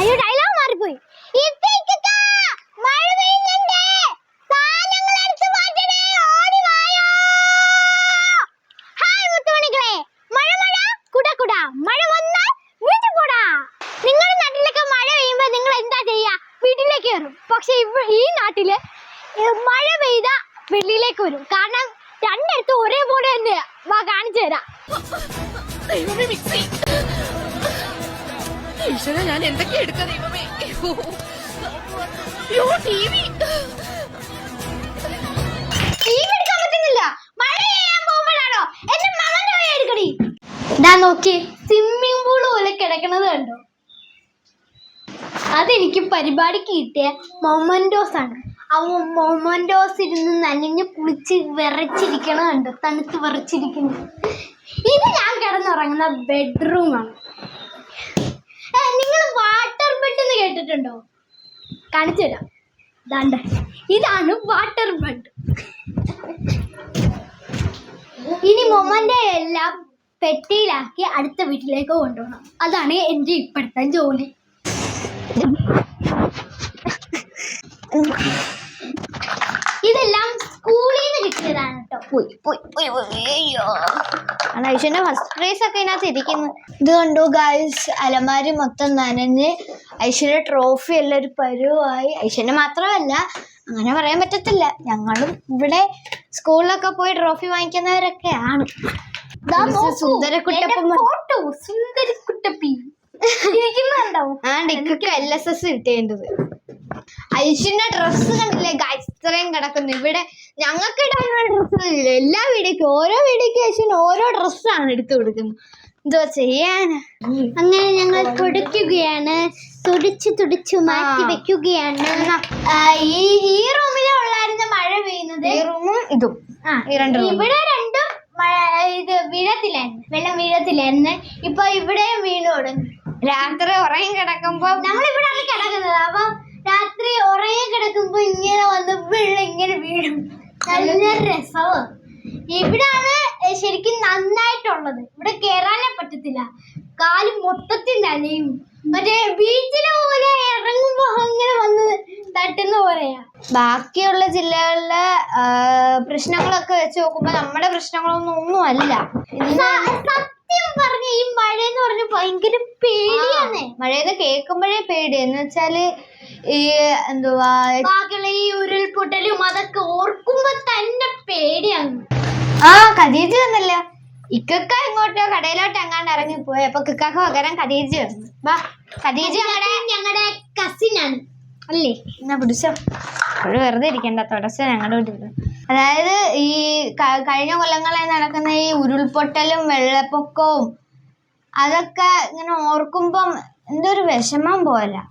അയ്യോ ഡയലോഗ് മാറിപ്പോയി. പക്ഷെ ഈ നാട്ടില് മഴ പെയ്ത വെള്ളിയിലേക്ക് വരും. കാരണം രണ്ടിടത്തും ഒരേപോലെ തന്നെ. വാ കാണിച്ചു തരാം. ഞാൻ എന്തൊക്കെ എടുക്ക ദൈവമേ. എടുക്കാൻ പറ്റുന്നില്ല. മഴ പെയ്യാൻ പോകുമ്പോഴാണോ എന്റെ മകന്റെ വഴി എടുക്കണി. ഇതാ നോക്കി, സ്വിമ്മിംഗ് പൂള് പോലെ കിടക്കണത് കണ്ടോ? അതെനിക്ക് പരിപാടിക്ക് കിട്ടിയ മൊമന്റോസ് ആണ്. ആ മൊമന്റോസ് ഇരുന്ന് നനഞ്ഞ് കുളിച്ച് വിറച്ചിരിക്കണ കണ്ടോ? തണുത്ത് വിറച്ചിരിക്കുന്നു. ഇത് ഞാൻ കിടന്നുറങ്ങുന്ന ബെഡ്റൂമാണ്. നിങ്ങൾ വാട്ടർ ബെഡ് എന്ന് കേട്ടിട്ടുണ്ടോ? കാണിച്ചു തരാം. ദാണ്ട ഇതാണ് വാട്ടർ ബെഡ്. ഇനി മൊമന്റെ എല്ലാം പെട്ടിയിലാക്കി അടുത്ത വീട്ടിലേക്ക് കൊണ്ടുപോകണം. അതാണ് എൻ്റെ ഇപ്പോഴത്തെ ജോലി. ഇതെല്ലാം സ്കൂളിൽ നിന്ന് കിട്ടിയതാണ് കേട്ടോ. ഐശ്വര്യ ഫസ്റ്റ് പ്രൈസ് ഒക്കെ ഇതിനകത്ത് ഇരിക്കുന്നു. ഇത് കണ്ടു ഗൈസ്, അലമാരി മൊത്തം നനഞ്ഞ് ഐശ്വര്യ ട്രോഫി എല്ലാം ഒരു പരുവായി. ഐശ്വര്യ മാത്രമല്ല, അങ്ങനെ പറയാൻ പറ്റത്തില്ല, ഞങ്ങളും ഇവിടെ സ്കൂളിലൊക്കെ പോയി ട്രോഫി വാങ്ങിക്കുന്നവരൊക്കെയാണ്. സുന്ദരിക്കുട്ടപ്പി ഇക്കൊക്കെ LSS കിട്ടേണ്ടത്. ഐശ്വര്യ ഡ്രസ്സ് കണ്ടില്ലേ ഗൈസ്, ഇത്രയും കിടക്കുന്നു. ഇവിടെ ഞങ്ങൾക്ക് ഇടാനുള്ള ഡ്രസ്സ് ഇല്ല. എല്ലാ വീഡിയോക്കും ഓരോ ഐശ്വര്യ ഓരോ ഡ്രസ്സാണ് എടുത്തു കൊടുക്കുന്നത്. എന്തോ ചെയ്യാന്. അങ്ങനെ ഞങ്ങൾ തുടയ്ക്കുകയാണ്. തുടിച്ചു മാറ്റി വെക്കുകയാണ്. ഈ റൂമിലെ ഉള്ളായിരുന്ന മഴ പെയ്യുന്നത്. ഈ റൂമും ഇതും ഇവിടെ രണ്ടും ഇത് വീഴത്തില്ലായിരുന്നു, വെള്ളം വീഴത്തില്ലായിരുന്നു. ഇപ്പൊ ഇവിടെയും വീണു തുടങ്ങി. രാത്രി ഉറങ്ങി കിടക്കുമ്പോ നമ്മളിവിടെയാണ് കിടക്കുന്നത്. അപ്പൊ രാത്രി ഉറങ്ങി കിടക്കുമ്പോ ഇങ്ങനെ വന്ന് വെള്ളം ഇങ്ങനെ വീഴും. നല്ല രസമാണ്. ഇവിടാണ് ശരിക്കും നന്നായിട്ടുള്ളത്. ഇവിടെ കേറാനേ പറ്റത്തില്ല, കാല് മൊത്തത്തിൽ നനയും. മറ്റേ ബീച്ചിലെ പോലെ ഇറങ്ങുമ്പോ അങ്ങനെ വന്ന് തട്ടുന്ന പോലെയാ. ബാക്കിയുള്ള ജില്ലകളിലെ പ്രശ്നങ്ങളൊക്കെ വെച്ച് നോക്കുമ്പോ നമ്മുടെ പ്രശ്നങ്ങളൊന്നും അല്ല. സത്യം പറഞ്ഞ ഈ മഴ എന്ന് പറഞ്ഞ ഭയങ്കര പേടിയാണ്. മഴയെന്ന് കേൾക്കുമ്പോഴേ പേടി. എന്ന് വെച്ചാല് ഈ എന്തുവാ ബാക്കിയുള്ള ഈ ഉരുൾപൊട്ടലും അതൊക്കെ ഓർക്കുമ്പോ തന്നെ പേടിയാണ്. ഖദീജ വന്നല്ലോ. ഇക്കൊക്കെ ഇങ്ങോട്ടോ കടയിലോട്ട് എങ്ങാണ്ട് ഇറങ്ങിപ്പോയി. അപ്പൊ കിക്കാക്ക് പകരം ഖദീജ വന്നു. വാ, ഖദീജ ഞങ്ങളുടെ കസിനാണ് അല്ലേ? എന്നാ പിടിച്ചോ. ഒരു വെറുതെ ഇരിക്കണ്ട, തുടച്ച ഞങ്ങളുടെ വീട്ടിൽ. അതായത് ഈ കഴിഞ്ഞ കൊല്ലങ്ങളിൽ നടക്കുന്ന ഈ ഉരുൾപൊട്ടലും വെള്ളപ്പൊക്കവും അതൊക്കെ ഇങ്ങനെ ഓർക്കുമ്പം എന്തൊരു വിഷമം പോലെ.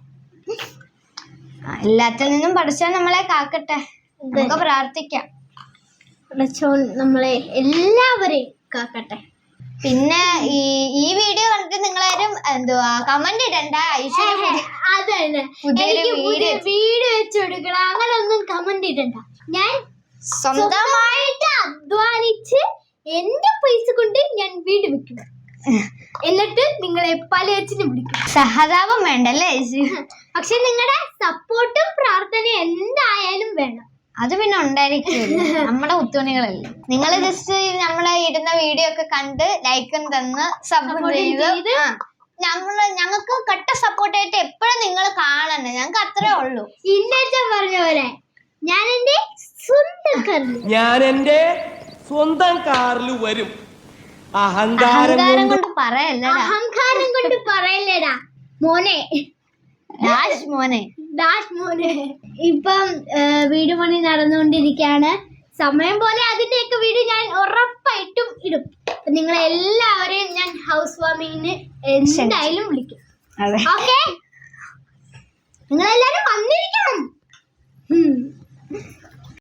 എല്ലാത്തിൽ നിന്നും പഠിച്ചാൽ നമ്മളെ കാക്കട്ടെ, നമുക്ക് പ്രാർത്ഥിക്കാം. നമ്മളെ എല്ലാവരെയും കാക്കട്ടെ. പിന്നെ ഈ വീഡിയോ കണ്ടിട്ട് നിങ്ങളാരും എന്തുവാ കമന്റ് ഇടണ്ട. അതന്നെ, വീഡിയോ വെച്ച് കൊടുക്കണം, അങ്ങനെ ഒന്നും കമന്റ് ഇടണ്ട. ഞാൻ സ്വന്തമായിട്ട് അധ്വാനിച്ച് എന്റെ പൈസ കൊണ്ട് ഞാൻ വീട് വെക്കും. എന്നിട്ട് നിങ്ങളെ പലയച്ചിനും വിളിക്കും. സഹതാപം വേണ്ടല്ലേ? പക്ഷെ നിങ്ങളുടെ സപ്പോർട്ടും പ്രാർത്ഥനയും എന്തായാലും വേണം. അത് പിന്നെ ഉണ്ടായിരിക്കും, നമ്മുടെ ഉത്തുണികളല്ലേ. നിങ്ങൾ ജസ്റ്റ് നമ്മളെ ഇടുന്ന വീഡിയോ ഒക്കെ കണ്ട് ലൈക്കും തന്ന് സപ്പോർട്ട് ചെയ്ത് ഞങ്ങൾക്ക് കട്ട സപ്പോർട്ടായിട്ട് എപ്പോഴും നിങ്ങൾ കാണണം. ഞങ്ങൾക്ക് അത്രേ ഉള്ളൂ. ഇന്നേറ്റം പറഞ്ഞ പോലെ ഞാൻ എന്റെ സ്വന്തം കാറിൽ വരും. അഹങ്കാരം കൊണ്ട് പറയല്ലേടാ മോനെ. മോനെ ഇപ്പം വീട് പണി നടന്നുകൊണ്ടിരിക്കുകയാണ്. സമയം പോലെ അതിന്റെയൊക്കെ വീഡിയോ ഞാൻ ഉറപ്പായിട്ടും ഇടും. നിങ്ങൾ എല്ലാവരെയും ഞാൻ ഹൗസ് വാമിങ്ങിന് എന്തായാലും വിളിക്കും. ഓക്കെ, നിങ്ങളെല്ലാരും വന്നിരിക്കണം.